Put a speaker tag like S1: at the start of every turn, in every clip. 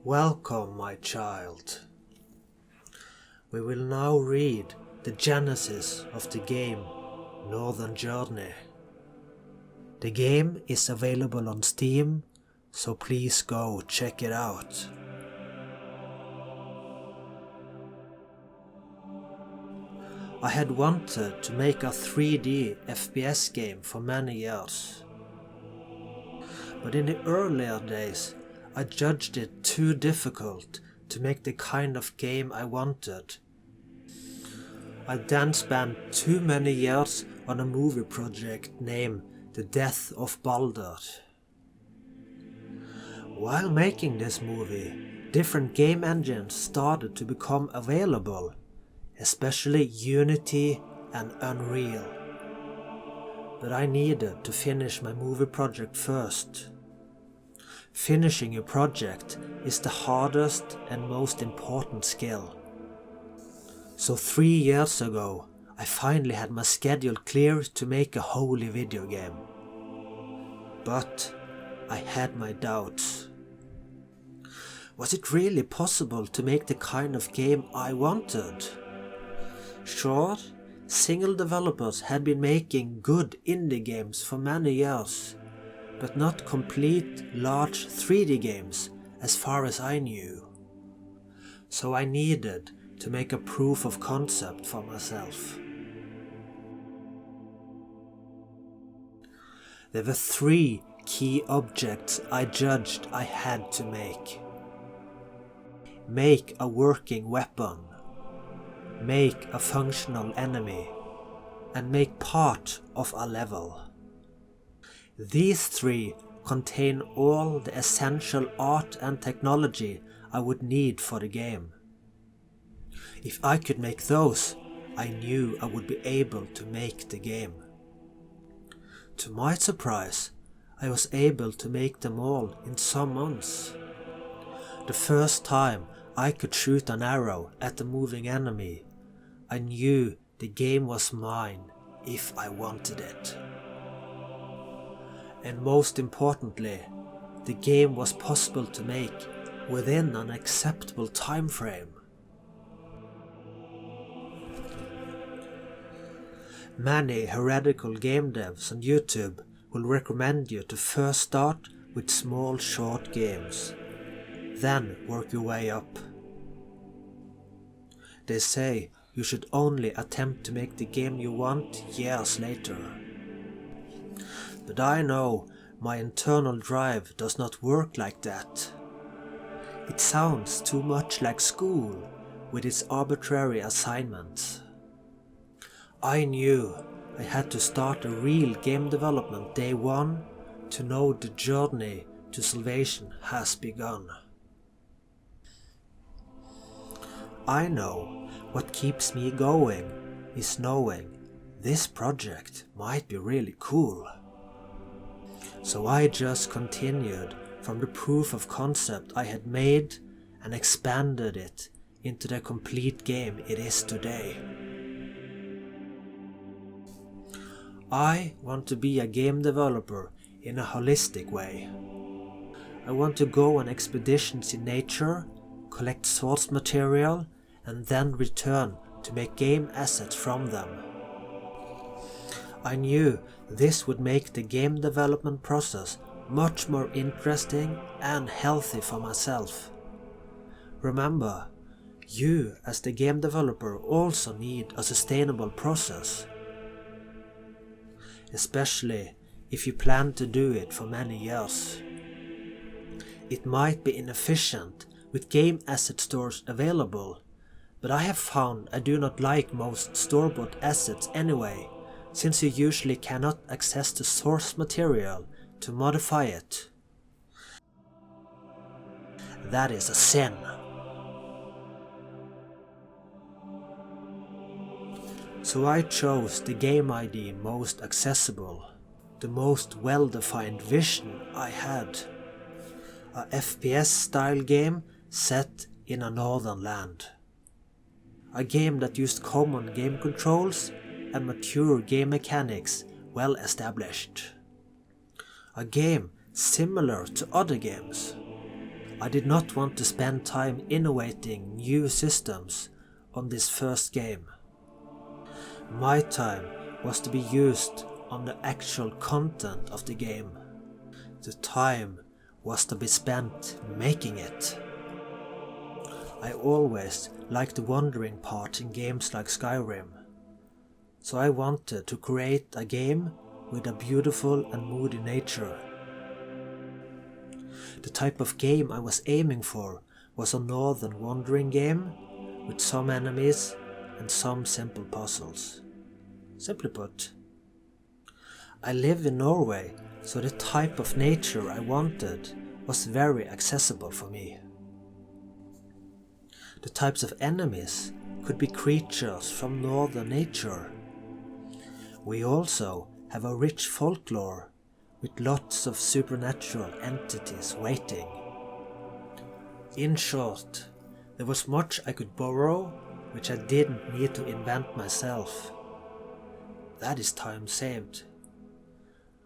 S1: Welcome, my child. We will now read the genesis of the game Northern Journey. The game is available on Steam, so please go check it out. I had wanted to make a 3D FPS game for many years, but in the earlier days I judged it too difficult to make the kind of game I wanted. I then spent too many years on a movie project named The Death of Baldur. While making this movie, different game engines started to become available, especially Unity and Unreal. But I needed to finish my movie project first. Finishing your project is the hardest and most important skill. So 3 years ago, I finally had my schedule clear to make a holy video game. But I had my doubts. Was it really possible to make the kind of game I wanted? Sure, single developers had been making good indie games for many years, but not complete large 3D games as far as I knew. So I needed to make a proof of concept for myself. There were 3 key objects I judged I had to make. Make a working weapon, make a functional enemy, and make part of a level. These 3 contain all the essential art and technology I would need for the game. If I could make those, I knew I would be able to make the game. To my surprise, I was able to make them all in some months. The first time I could shoot an arrow at a moving enemy, I knew the game was mine if I wanted it. And most importantly, the game was possible to make within an acceptable time frame. Many heretical game devs on YouTube will recommend you to first start with small short games, then work your way up. They say you should only attempt to make the game you want years later. But I know my internal drive does not work like that. It sounds too much like school with its arbitrary assignments. I knew I had to start a real game development day one to know the journey to salvation has begun. I know what keeps me going is knowing this project might be really cool. So I just continued from the proof of concept I had made and expanded it into the complete game it is today. I want to be a game developer in a holistic way. I want to go on expeditions in nature, collect source material, and then return to make game assets from them. I knew this would make the game development process much more interesting and healthy for myself. Remember, you as the game developer also need a sustainable process. Especially if you plan to do it for many years. It might be inefficient with game asset stores available, but I have found I do not like most store-bought assets anyway, since you usually cannot access the source material to modify it. That is a sin. So I chose the game ID most accessible, the most well-defined vision I had. A FPS style game set in a northern land. A game that used common game controls and mature game mechanics well established. A game similar to other games. I did not want to spend time innovating new systems on this first game. My time was to be used on the actual content of the game. The time was to be spent making it. I always liked the wandering part in games like Skyrim, so I wanted to create a game with a beautiful and moody nature. The type of game I was aiming for was a northern wandering game with some enemies and some simple puzzles. Simply put, I live in Norway, so the type of nature I wanted was very accessible for me. The types of enemies could be creatures from northern nature. We also have a rich folklore with lots of supernatural entities waiting. In short, there was much I could borrow which I didn't need to invent myself. That is time saved.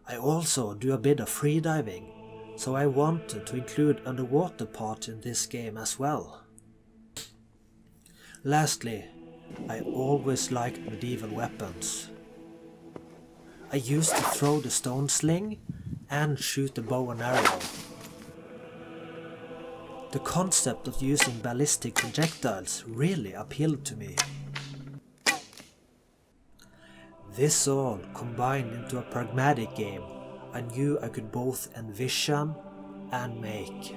S1: I also do a bit of freediving, so I wanted to include underwater part in this game as well. Lastly, I always liked medieval weapons. I used to throw the stone sling and shoot the bow and arrow. The concept of using ballistic projectiles really appealed to me. This all combined into a pragmatic game I knew I could both envision and make.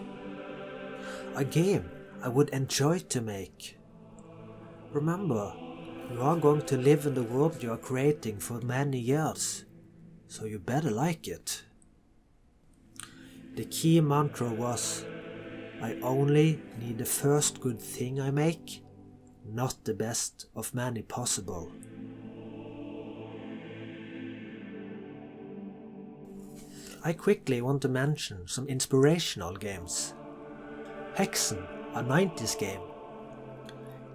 S1: A game I would enjoy to make. Remember, you are going to live in the world you are creating for many years, so you better like it. The key mantra was, I only need the first good thing I make, not the best of many possible. I quickly want to mention some inspirational games. Hexen, a 90s game.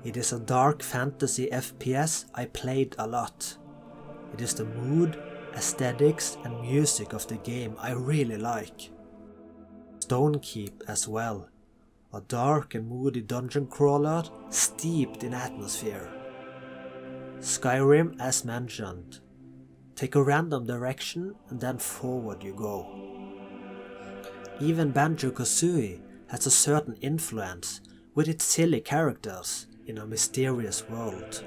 S1: It is a dark fantasy FPS I played a lot. It is the mood, aesthetics and music of the game I really like. Stonekeep as well, a dark and moody dungeon crawler steeped in atmosphere. Skyrim as mentioned. Take a random direction and then forward you go. Even Banjo-Kazooie has a certain influence with its silly characters in a mysterious world.